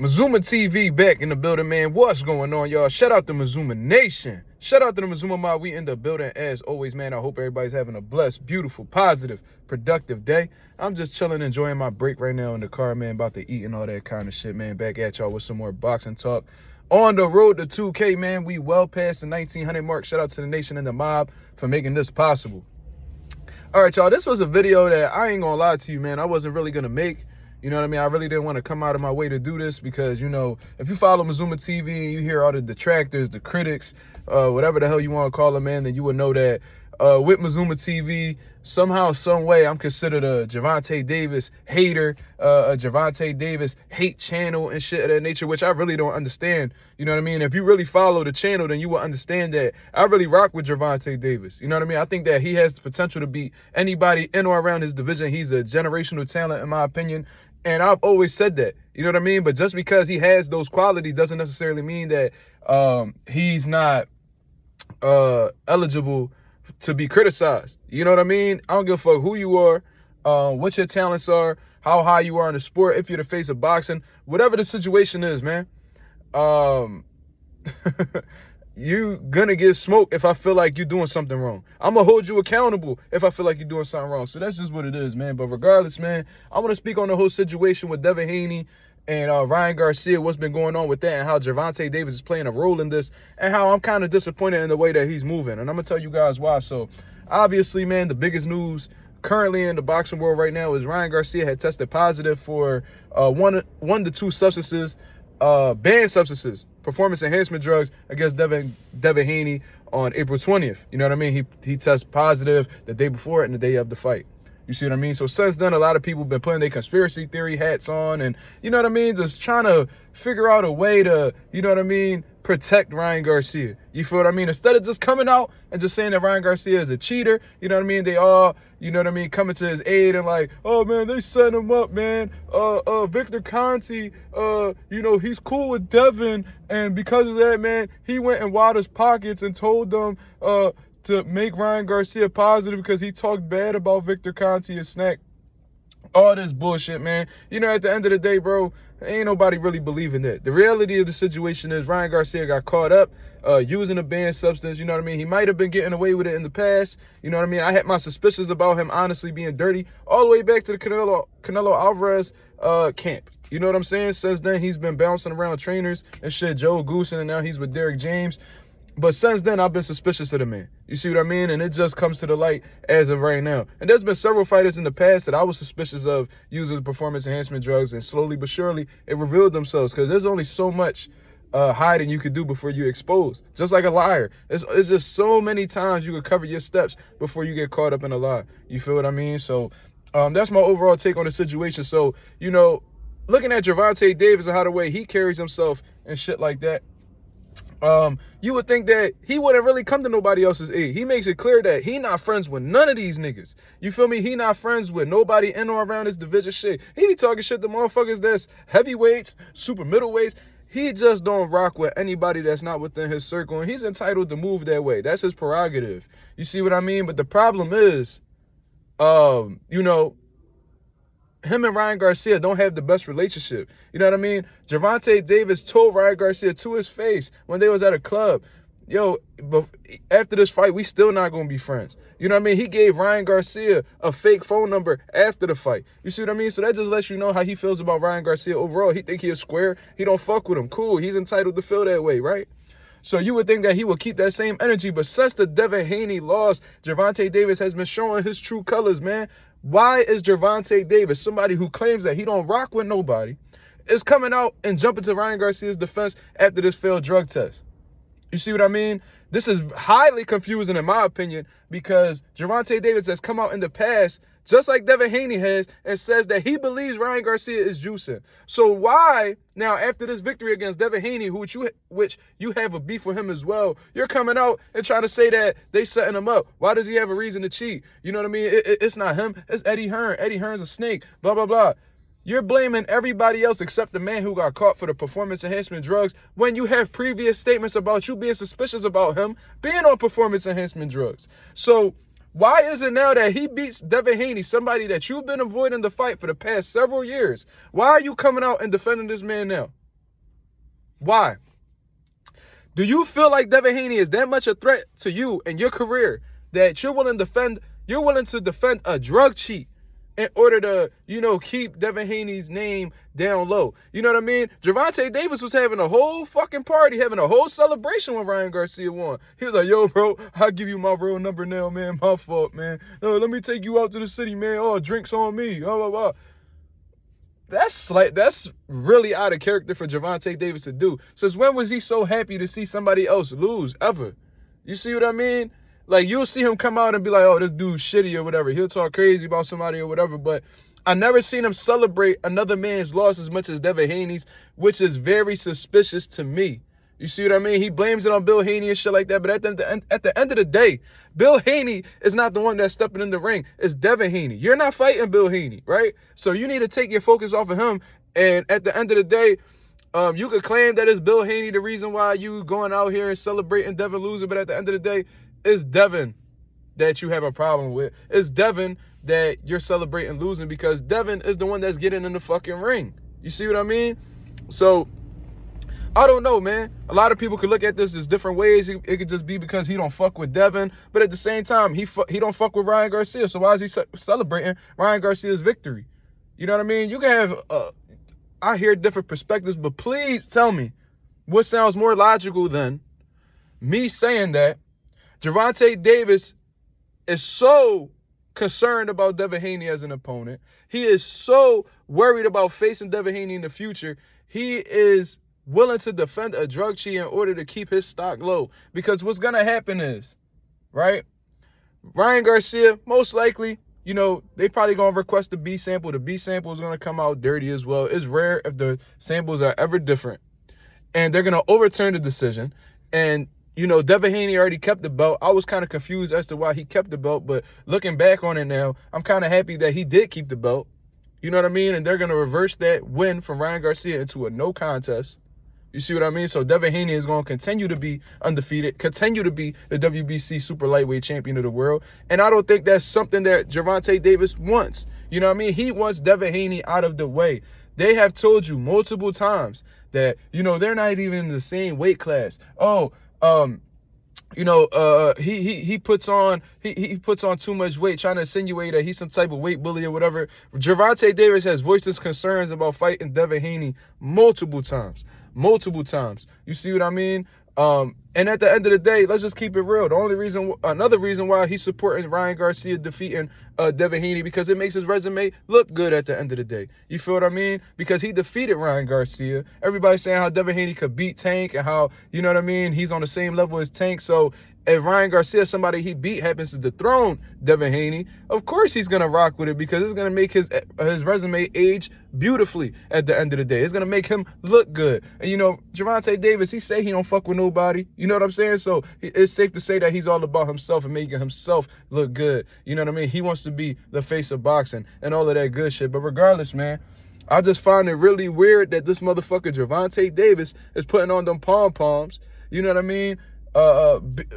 Mazuma TV back in the building, man. What's going on, y'all? Shout out to Mazuma Nation. Shout out to the Mazuma Mob. We in the building as always, man. I hope everybody's having a blessed, beautiful, positive, productive day. I'm just chilling, enjoying my break right now in the car, man. About to eat and all that kind of shit, man. Back at y'all with some more boxing talk. On the road to 2K, man. We well past the 1900 mark. Shout out to the nation and the mob for making this possible. All right, y'all. This was a video that I ain't gonna lie to you, man. I wasn't really gonna make. You know what I mean? I really didn't want to come out of my way to do this because, you know, if you follow Mazuma TV and you hear all the detractors, the critics, whatever the hell you want to call them, man, then you would know that with Mazuma TV, somehow, some way, I'm considered a Gervonta Davis hater, a Gervonta Davis hate channel and shit of that nature, which I really don't understand. You know what I mean? If you really follow the channel, then you will understand that I really rock with Gervonta Davis. You know what I mean? I think that he has the potential to beat anybody in or around his division. He's a generational talent, in my opinion. And I've always said that, you know what I mean? But just because he has those qualities doesn't necessarily mean that he's not eligible to be criticized. You know what I mean? I don't give a fuck who you are, what your talents are, how high you are in the sport, if you're the face of boxing, whatever the situation is, man. You gonna get smoked if I feel like you're doing something wrong. I'm gonna hold you accountable if I feel like you're doing something wrong. So that's just what it is, man. But regardless, man, I want to speak on the whole situation with Devin Haney and Ryan Garcia, what's been going on with that, and how Gervonta Davis is playing a role in this, and how I'm kind of disappointed in the way that he's moving. And I'm gonna tell you guys why. So obviously, man, the biggest news currently in the boxing world right now is Ryan Garcia had tested positive for one to two substances, banned substances, performance enhancement drugs against Devin Haney on April 20th. You know what I mean? He tested positive the day before and the day of the fight. You see what I mean? So since then, a lot of people have been putting their conspiracy theory hats on and, you know what I mean, just trying to figure out a way to, you know what I mean, protect Ryan Garcia. You feel what I mean? Instead of just coming out and just saying that Ryan Garcia is a cheater, you know what I mean? They all, you know what I mean, coming to his aid and like, oh man, they set him up, man. Victor Conti, you know, he's cool with Devin, and because of that, man, he went in Wilder's pockets and told them to make Ryan Garcia positive because he talked bad about Victor Conti and Snack. All this bullshit, man. You know, at the end of the day, bro, ain't nobody really believing that. The reality of the situation is Ryan Garcia got caught up using a banned substance. You know what I mean? He might have been getting away with it in the past. You know what I mean? I had my suspicions about him honestly being dirty all the way back to the Canelo Alvarez camp. You know what I'm saying? Since then, he's been bouncing around trainers and shit, Joe Goosen, and now he's with Derek James. But since then, I've been suspicious of the man. You see what I mean? And it just comes to the light as of right now. And there's been several fighters in the past that I was suspicious of using performance enhancement drugs, and slowly but surely, it revealed themselves because there's only so much hiding you could do before you expose. Just like a liar. It's just so many times you could cover your steps before you get caught up in a lie. You feel what I mean? So that's my overall take on the situation. So, you know, looking at Gervonta Davis and how the way he carries himself and shit like that, you would think that he wouldn't really come to nobody else's aid. He makes it clear that he not friends with none of these niggas. You feel me? He not friends with nobody in or around his division shit. He be talking shit to motherfuckers that's heavyweights, super middleweights. He just don't rock with anybody that's not within his circle, and he's entitled to move that way. That's his prerogative. You see what I mean? But the problem is, you know, him and Ryan Garcia don't have the best relationship. You know what I mean? Gervonta Davis told Ryan Garcia to his face when they was at a club, yo, but after this fight, we still not going to be friends. You know what I mean? He gave Ryan Garcia a fake phone number after the fight. You see what I mean? So that just lets you know how he feels about Ryan Garcia overall. He think he a square. He don't fuck with him. Cool. He's entitled to feel that way, right? So you would think that he would keep that same energy. But since the Devin Haney loss, Gervonta Davis has been showing his true colors, man. Why is Gervonta Davis, somebody who claims that he don't rock with nobody, is coming out and jumping to Ryan Garcia's defense after this failed drug test? You see what I mean? This is highly confusing in my opinion because Gervonta Davis has come out in the past, just like Devin Haney has, and says that he believes Ryan Garcia is juicing. So why, now after this victory against Devin Haney, which you have a beef with him as well, you're coming out and trying to say that they setting him up? Why does he have a reason to cheat? You know what I mean? It's not him. It's Eddie Hearn. Eddie Hearn's a snake, blah, blah, blah. You're blaming everybody else except the man who got caught for the performance enhancement drugs when you have previous statements about you being suspicious about him being on performance enhancement drugs. So why is it now that he beats Devin Haney, somebody that you've been avoiding the fight for the past several years? Why are you coming out and defending this man now? Why? Do you feel like Devin Haney is that much a threat to you and your career that you're willing to defend a drug cheat in order to, keep Devin Haney's name down low? You know what I mean? Gervonta Davis was having a whole fucking party, having a whole celebration when Ryan Garcia won. He was like, yo, bro, I'll give you my real number now, man. My fault, man. No, let me take you out to the city, man. Oh, drinks on me. Blah, blah, blah. That's really out of character for Gervonta Davis to do. Since when was he so happy to see somebody else lose, ever? You see what I mean? Like, you'll see him come out and be like, oh, this dude's shitty or whatever. He'll talk crazy about somebody or whatever, but I never seen him celebrate another man's loss as much as Devin Haney's, which is very suspicious to me. You see what I mean? He blames it on Bill Haney and shit like that, but at the end of the day, Bill Haney is not the one that's stepping in the ring. It's Devin Haney. You're not fighting Bill Haney, right? So you need to take your focus off of him, and at the end of the day, you could claim that it's Bill Haney the reason why you going out here and celebrating Devin losing, but at the end of the day, it's Devin that you have a problem with. It's Devin that you're celebrating losing because Devin is the one that's getting in the fucking ring. You see what I mean? So I don't know, man. A lot of people could look at this as different ways. It could just be because he don't fuck with Devin, but at the same time, he don't fuck with Ryan Garcia. So why is he celebrating Ryan Garcia's victory? You know what I mean? You can have, I hear different perspectives, but please tell me what sounds more logical than me saying that Gervonta Davis is so concerned about Devin Haney as an opponent. He is so worried about facing Devin Haney in the future. He is willing to defend a drug cheat in order to keep his stock low. Because what's going to happen is, right, Ryan Garcia, most likely, they probably going to request the B sample. The B sample is going to come out dirty as well. It's rare if the samples are ever different. And they're going to overturn the decision. And Devin Haney already kept the belt. I was kind of confused as to why he kept the belt, but looking back on it now, I'm kind of happy that he did keep the belt. You know what I mean? And they're going to reverse that win from Ryan Garcia into a no contest. You see what I mean? So Devin Haney is going to continue to be undefeated, continue to be the WBC super lightweight champion of the world. And I don't think that's something that Gervonta Davis wants. You know what I mean? He wants Devin Haney out of the way. They have told you multiple times that, they're not even in the same weight class. He puts on too much weight, trying to insinuate that he's some type of weight bully or whatever. Gervonta Davis has voiced his concerns about fighting Devin Haney multiple times. You see what I mean? And at the end of the day, let's just keep it real. Another reason why he's supporting Ryan Garcia defeating Devin Haney, because it makes his resume look good at the end of the day. You feel what I mean? Because he defeated Ryan Garcia. Everybody's saying how Devin Haney could beat Tank and how, you know what I mean, he's on the same level as Tank. So if Ryan Garcia, somebody he beat, happens to dethrone Devin Haney, of course he's going to rock with it because it's going to make his resume age beautifully at the end of the day. It's going to make him look good. And, Gervonta Davis, he say he don't fuck with nobody. You know what I'm saying? So it's safe to say that he's all about himself and making himself look good. You know what I mean? He wants to be the face of boxing and all of that good shit. But regardless, man, I just find it really weird that this motherfucker Gervonta Davis is putting on them pom-poms. You know what I mean?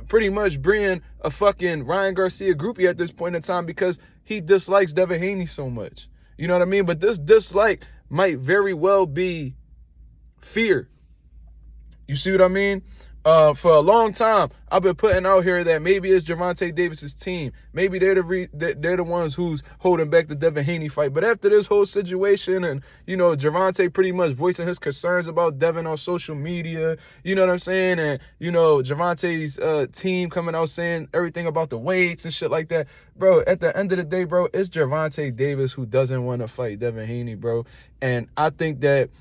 Pretty much bringing a fucking Ryan Garcia groupie at this point in time because he dislikes Devin Haney so much. You know what I mean? But this dislike might very well be fear. You see what I mean? For a long time, I've been putting out here that maybe it's Gervonta Davis's team. Maybe they're the ones who's holding back the Devin Haney fight. But after this whole situation and, Gervonta pretty much voicing his concerns about Devin on social media, you know what I'm saying? And, Gervonta's team coming out saying everything about the weights and shit like that. Bro, at the end of the day, bro, it's Gervonta Davis who doesn't want to fight Devin Haney, bro. And I think that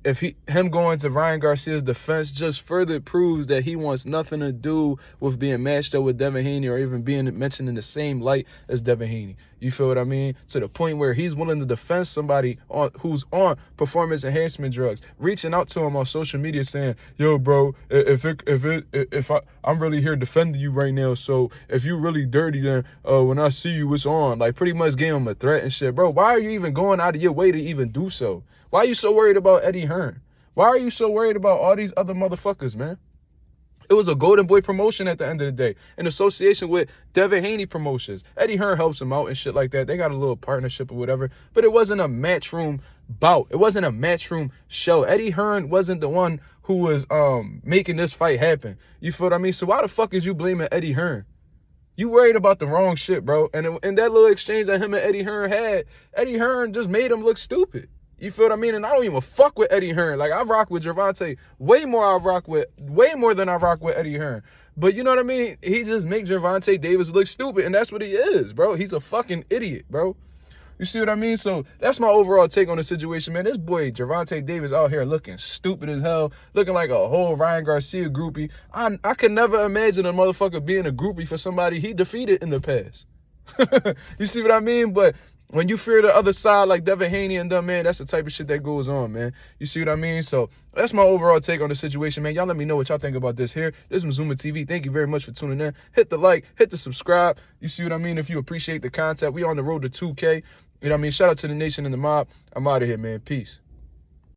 if him going to Ryan Garcia's defense just further proves that he wants nothing to do with being matched up with Devin Haney or even being mentioned in the same light as Devin Haney. You feel what I mean? To the point where he's willing to defend somebody who's on performance enhancement drugs, reaching out to him on social media saying, "Yo, bro, I'm really here defending you right now. So if you really dirty, then when I see you, it's on." Like pretty much gave him a threat and shit, bro. Why are you even going out of your way to even do so? Why are you so worried about Eddie Hearn? Why are you so worried about all these other motherfuckers, man? It was a Golden Boy promotion at the end of the day, in association with Devin Haney Promotions. Eddie Hearn helps him out and shit like that. They got a little partnership or whatever, but it wasn't a matchroom bout. It wasn't a matchroom show. Eddie Hearn wasn't the one who was making this fight happen. You feel what I mean? So why the fuck is you blaming Eddie Hearn? You worried about the wrong shit, bro. And in that little exchange that him and Eddie Hearn had, Eddie Hearn just made him look stupid. You feel what I mean? And I don't even fuck with Eddie Hearn. Like, I rock with Gervonta way more than I rock with Eddie Hearn. But you know what I mean? He just makes Gervonta Davis look stupid, and that's what he is, bro. He's a fucking idiot, bro. You see what I mean? So that's my overall take on the situation, man. This boy, Gervonta Davis, out here looking stupid as hell, looking like a whole Ryan Garcia groupie. I could never imagine a motherfucker being a groupie for somebody he defeated in the past. You see what I mean? But when you fear the other side like Devin Haney and them, man, that's the type of shit that goes on, man. You see what I mean? So that's my overall take on the situation, man. Y'all let me know what y'all think about this here. This is Mazuma TV. Thank you very much for tuning in. Hit the like, hit the subscribe. You see what I mean? If you appreciate the content, we on the road to 2K. You know what I mean? Shout out to the nation and the mob. I'm out of here, man. Peace.